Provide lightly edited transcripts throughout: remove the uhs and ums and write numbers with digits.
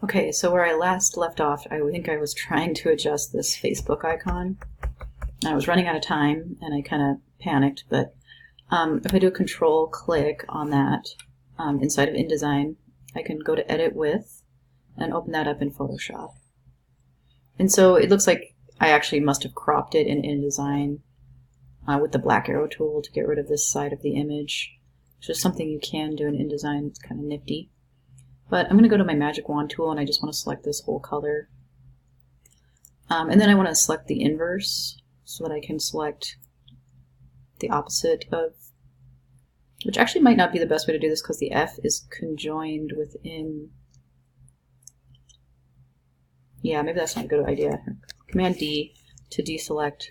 Okay, so where I last left off, I think I was trying to adjust this Facebook icon. I was running out of time and I kind of panicked, but if I do a control click on that inside of InDesign, I can go to Edit With and open that up in Photoshop. And so it looks like I actually must have cropped it in InDesign with the black arrow tool to get rid of this side of the image, which is something you can do in InDesign. It's kind of nifty. But I'm going to go to my magic wand tool and I just want to select this whole color. And then I want to select the inverse so that I can select the opposite of, which actually might not be the best way to do this because the F is conjoined within. Yeah, maybe that's not a good idea. Command D to deselect.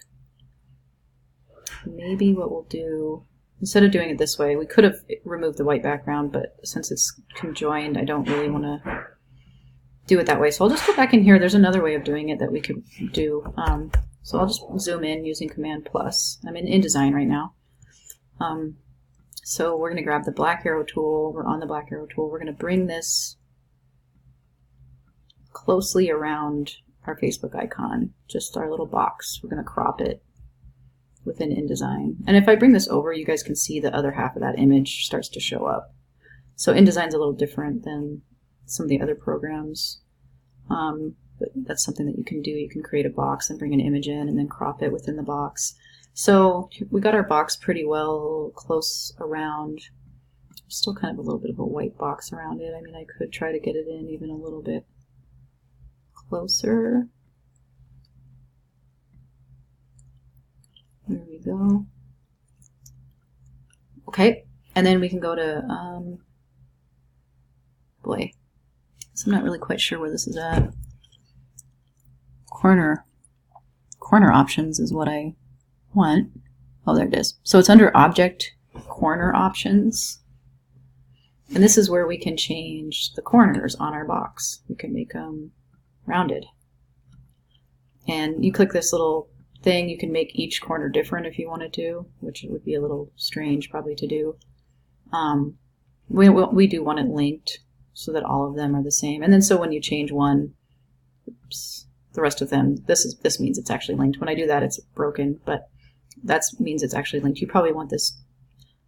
Maybe what we'll do, instead of doing it this way, we could have removed the white background, but since it's conjoined, I don't really want to do it that way. So I'll just go back in here. There's another way of doing it that we could do. So I'll just zoom in using Command plus. I'm in InDesign right now. So we're going to grab the black arrow tool. We're on the black arrow tool. We're going to bring this closely around our Facebook icon, just our little box. We're going to crop it within InDesign. And if I bring this over, you guys can see the other half of that image starts to show up. So InDesign's a little different than some of the other programs, but that's something that you can do. You can create a box and bring an image in and then crop it within the box. So we got our box pretty well close around. Still kind of a little bit of a white box around it. I mean, I could try to get it in even a little bit closer. There we go. Okay, and then we can go to, boy, so I'm not really quite sure where this is at. Corner options is what I want. Oh, there it is. So it's under Object, Corner Options. And this is where we can change the corners on our box. We can make them rounded. And you click this little thing, you can make each corner different if you wanted to, which would be a little strange probably to do. We do want it linked so that all of them are the same. And then so when you change one, oops, the rest of them, this means it's actually linked. When I do that, it's broken, but that means it's actually linked. You probably want this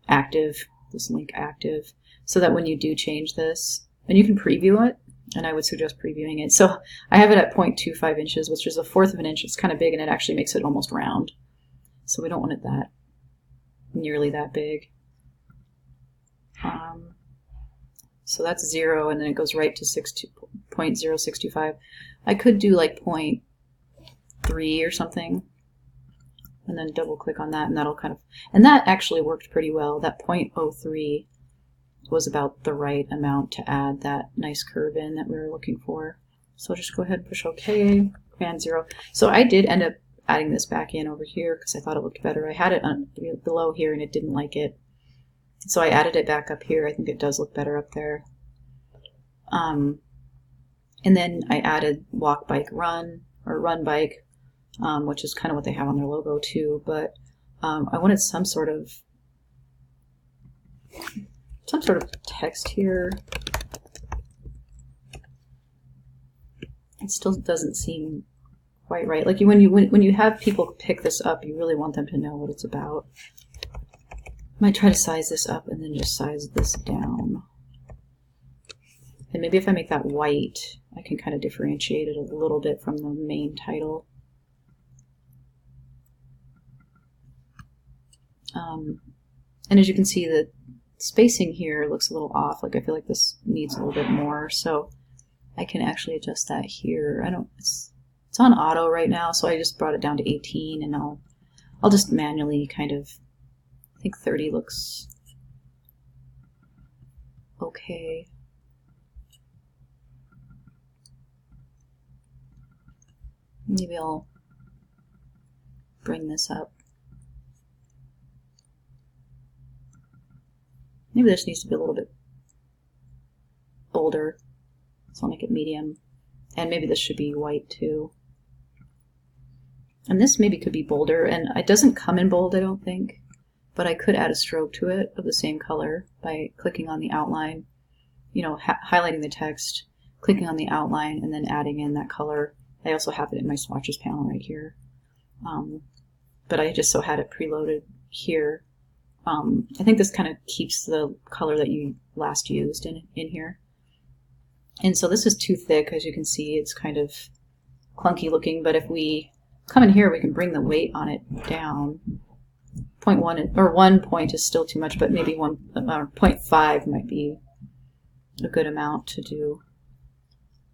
active, this link active, so that when you do change this, and you can preview it, and I would suggest previewing it. So I have it at 0.25 inches, which is a fourth of an inch. It's kind of big, and it actually makes it almost round. So we don't want it that nearly that big. So that's 0, and then it goes right to 0.0625. I could do like 0.3 or something, and then double click on that, and that'll kind of, and that actually worked pretty well. That 0.03 was about the right amount to add that nice curve in that we were looking for. So just go ahead and push OK, Command 0. So I did end up adding this back in over here because I thought it looked better. I had it below here and it didn't like it. So I added it back up here. I think it does look better up there. And then I added walk, bike, run, or run, bike, which is kind of what they have on their logo too. But I wanted some sort of text here. It still doesn't seem quite right. Like when you have people pick this up, you really want them to know what it's about. I might try to size this up and then just size this down. And maybe if I make that white, I can kind of differentiate it a little bit from the main title. And as you can see, the spacing here looks a little off. Like I feel like this needs a little bit more. So I can actually adjust that here. It's on auto right now, so I just brought it down to 18, and I'll just manually kind of, I think 30 looks okay. Maybe I'll bring this up. Maybe this needs to be a little bit bolder, so I'll make it medium. And maybe this should be white too. And this maybe could be bolder, and it doesn't come in bold, I don't think, but I could add a stroke to it of the same color by clicking on the outline, you know, highlighting the text, clicking on the outline and then adding in that color. I also have it in my swatches panel right here. But I just so had it preloaded here. I think this kind of keeps the color that you last used in here. And so this is too thick, as you can see. It's kind of clunky looking, but if we come in here, we can bring the weight on it down. 0.1 or 1 point is still too much, but maybe 0.5 might be a good amount to do.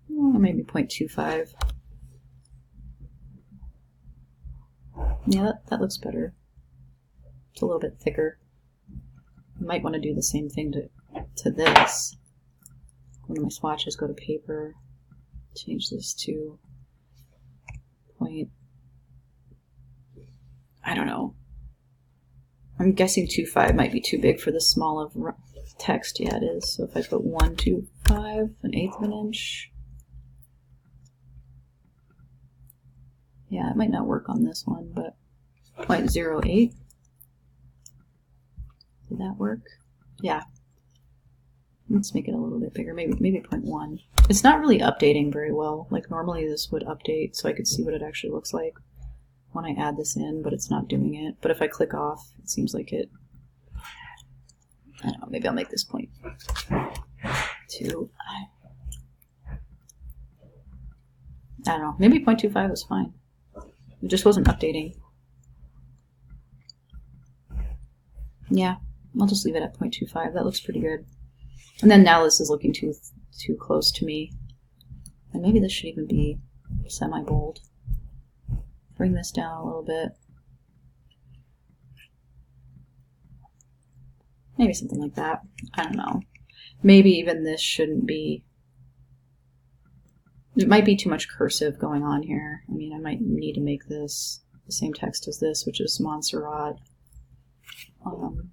Maybe 0.25. Yeah, that looks better. It's a little bit thicker. You might want to do the same thing to this. Go to my swatches, go to paper, change this to point. I don't know. I'm guessing 2.5 might be too big for this small of text. Yeah, it is. So if I put 1.25, 1/8 of an inch. Yeah, it might not work on this one, but 0.08. Did that work? Yeah. Let's make it a little bit bigger, maybe 0.1. It's not really updating very well. Like normally this would update so I could see what it actually looks like when I add this in, but it's not doing it. But if I click off, it seems like it, I don't know, maybe I'll make this 0.2. I don't know, maybe 0.25 was fine. It just wasn't updating. Yeah, I'll just leave it at 0.25. That looks pretty good. And then now this is looking too close to me. And maybe this should even be semi-bold. Bring this down a little bit. Maybe something like that. I don't know. Maybe even this shouldn't be... It might be too much cursive going on here. I mean, I might need to make this the same text as this, which is Montserrat. Where's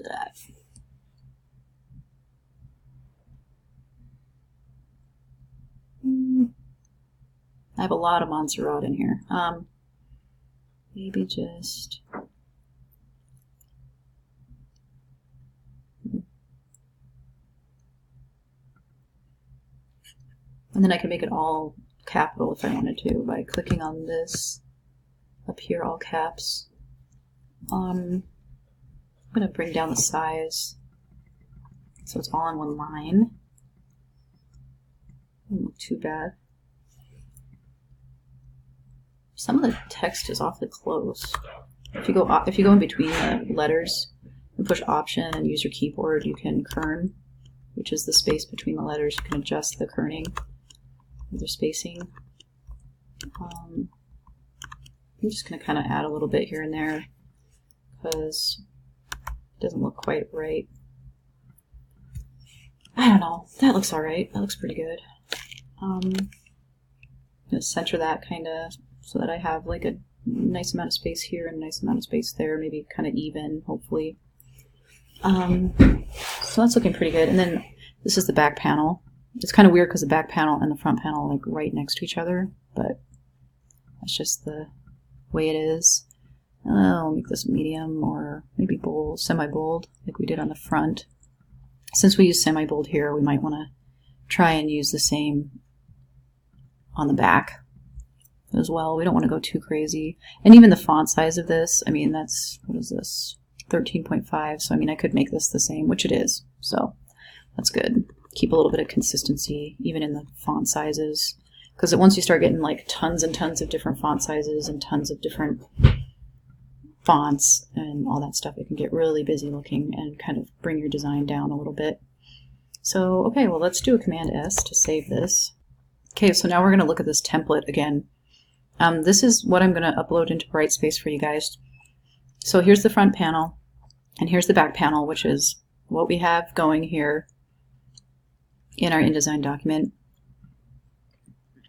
that? I have a lot of Montserrat in here. Maybe just... And then I can make it all capital if I wanted to by clicking on this up here, all caps. I'm going to bring down the size so it's all on one line. Doesn't look too bad. Some of the text is awfully close. If you go in between the letters and push Option and use your keyboard, you can kern, which is the space between the letters. You can adjust the kerning, the spacing. I'm just going to kind of add a little bit here and there because it doesn't look quite right. I don't know. That looks all right. That looks pretty good. I'm going to center that kind of so that I have like a nice amount of space here and a nice amount of space there, maybe kind of even, hopefully. So that's looking pretty good. And then this is the back panel. It's kind of weird because the back panel and the front panel are like right next to each other, but that's just the way it is. I'll make this medium or maybe bold, semi-bold, like we did on the front. Since we use semi-bold here, we might want to try and use the same on the back as well. We don't want to go too crazy. And even the font size of this, I mean, that's, what is this? 13.5. So I mean, I could make this the same, which it is. So that's good. Keep a little bit of consistency even in the font sizes, because once you start getting like tons and tons of different font sizes and tons of different fonts and all that stuff, it can get really busy looking and kind of bring your design down a little bit. So okay, well, let's do a Command S to save this. Okay, so now we're going to look at this template again. This is what I'm going to upload into Brightspace for you guys. So here's the front panel and here's the back panel, which is what we have going here in our InDesign document.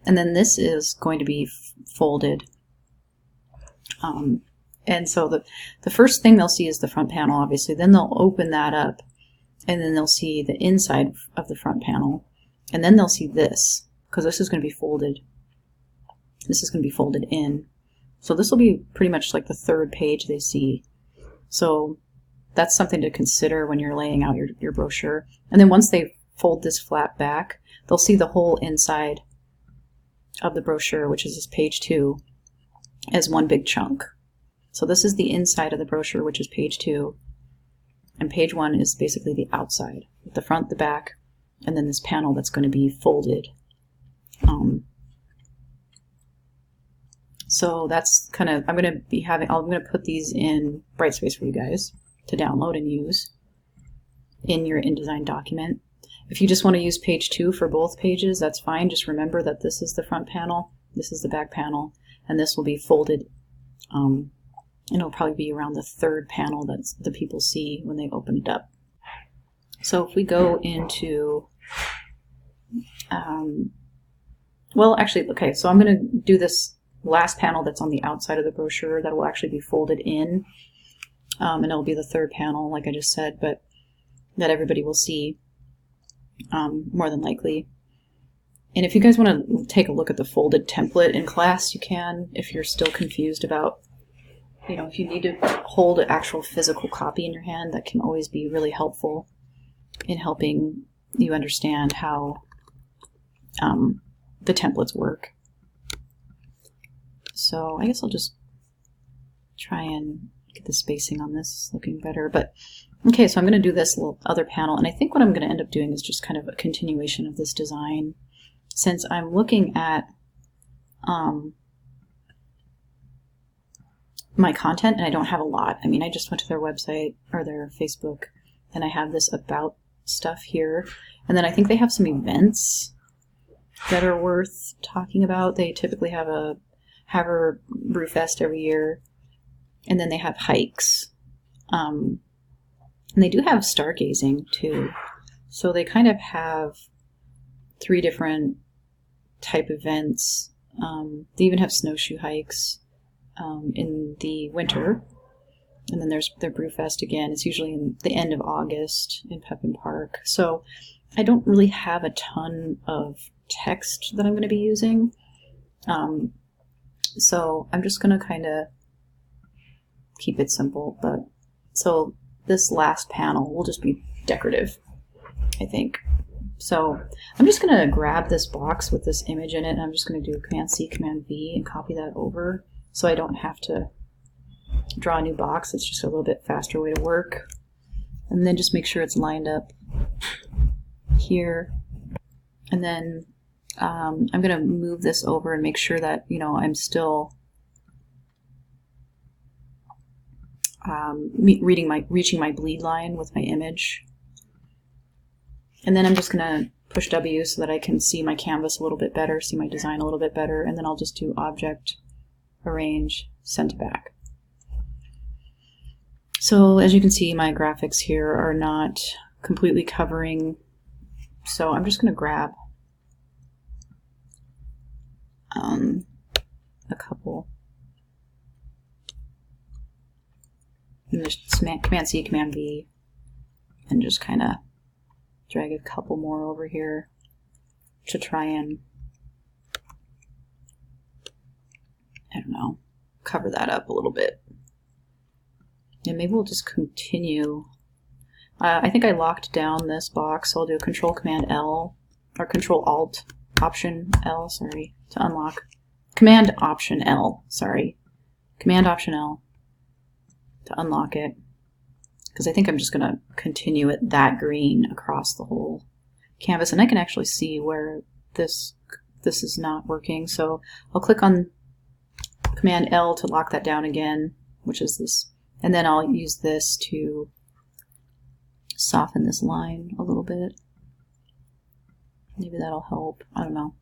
And then this is going to be folded. And so the first thing they'll see is the front panel, obviously. Then they'll open that up and then they'll see the inside of the front panel. And then they'll see this, because this is going to be folded. This is going to be folded in. So this will be pretty much like the third page they see. So that's something to consider when you're laying out your brochure. And then once they fold this flap back, they'll see the whole inside of the brochure, which is this page 2, as one big chunk. So this is the inside of the brochure, which is page 2, and page 1 is basically the outside, the front, the back, and then this panel that's going to be folded. So that's kind of, I'm going to put these in Brightspace for you guys to download and use in your InDesign document. If you just want to use page 2 for both pages, that's fine. Just remember that this is the front panel, this is the back panel, and this will be folded. And it'll probably be around the 3rd panel that the people see when they open it up. So if we go into, well, actually, okay, so I'm going to do this last panel that's on the outside of the brochure that will actually be folded in, and it'll be the 3rd panel, like I just said, but that everybody will see, more than likely. And if you guys want to take a look at the folded template in class, you can, if you're still confused about, if you need to hold an actual physical copy in your hand, that can always be really helpful in helping you understand how the templates work. So I guess I'll just try and get the spacing on this looking better. But okay, so I'm going to do this little other panel, and I think what I'm going to end up doing is just kind of a continuation of this design. Since I'm looking at my content, and I don't have a lot. I mean, I just went to their website or their Facebook, and I have this about stuff here. And then I think they have some events that are worth talking about. They typically have a Haver Brewfest every year, and then they have hikes. And they do have stargazing too. So they kind of have 3 different type events. They even have snowshoe hikes in the winter. And then there's their Brewfest again. It's usually in the end of August in Pepin Park. So I don't really have a ton of text that I'm going to be using. So I'm just going to kind of keep it simple. But so this last panel will just be decorative, I think. So I'm just going to grab this box with this image in it, and I'm just going to do Command-C, Command-V, and copy that over so I don't have to draw a new box. It's just a little bit faster way to work. And then just make sure it's lined up here. And then I'm going to move this over and make sure that, I'm still reaching my bleed line with my image. And then I'm just going to push W so that I can see my canvas a little bit better, see my design a little bit better, and then I'll just do Object, Arrange, Send to Back. So as you can see, my graphics here are not completely covering, so I'm just going to grab a couple, and just Command-C, Command-V, and just kind of drag a couple more over here to try and, I don't know, cover that up a little bit. And maybe we'll just continue. I think I locked down this box, so I'll do Control Command L, or Control Alt Option L, sorry, to unlock. Command Option L, sorry. Command Option L to unlock it. Because I think I'm just going to continue it that green across the whole canvas. And I can actually see where this is not working. So I'll click on Command L to lock that down again, which is this. And then I'll use this to soften this line a little bit. Maybe that'll help. I don't know.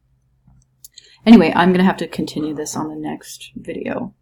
Anyway, I'm going to have to continue this on the next video.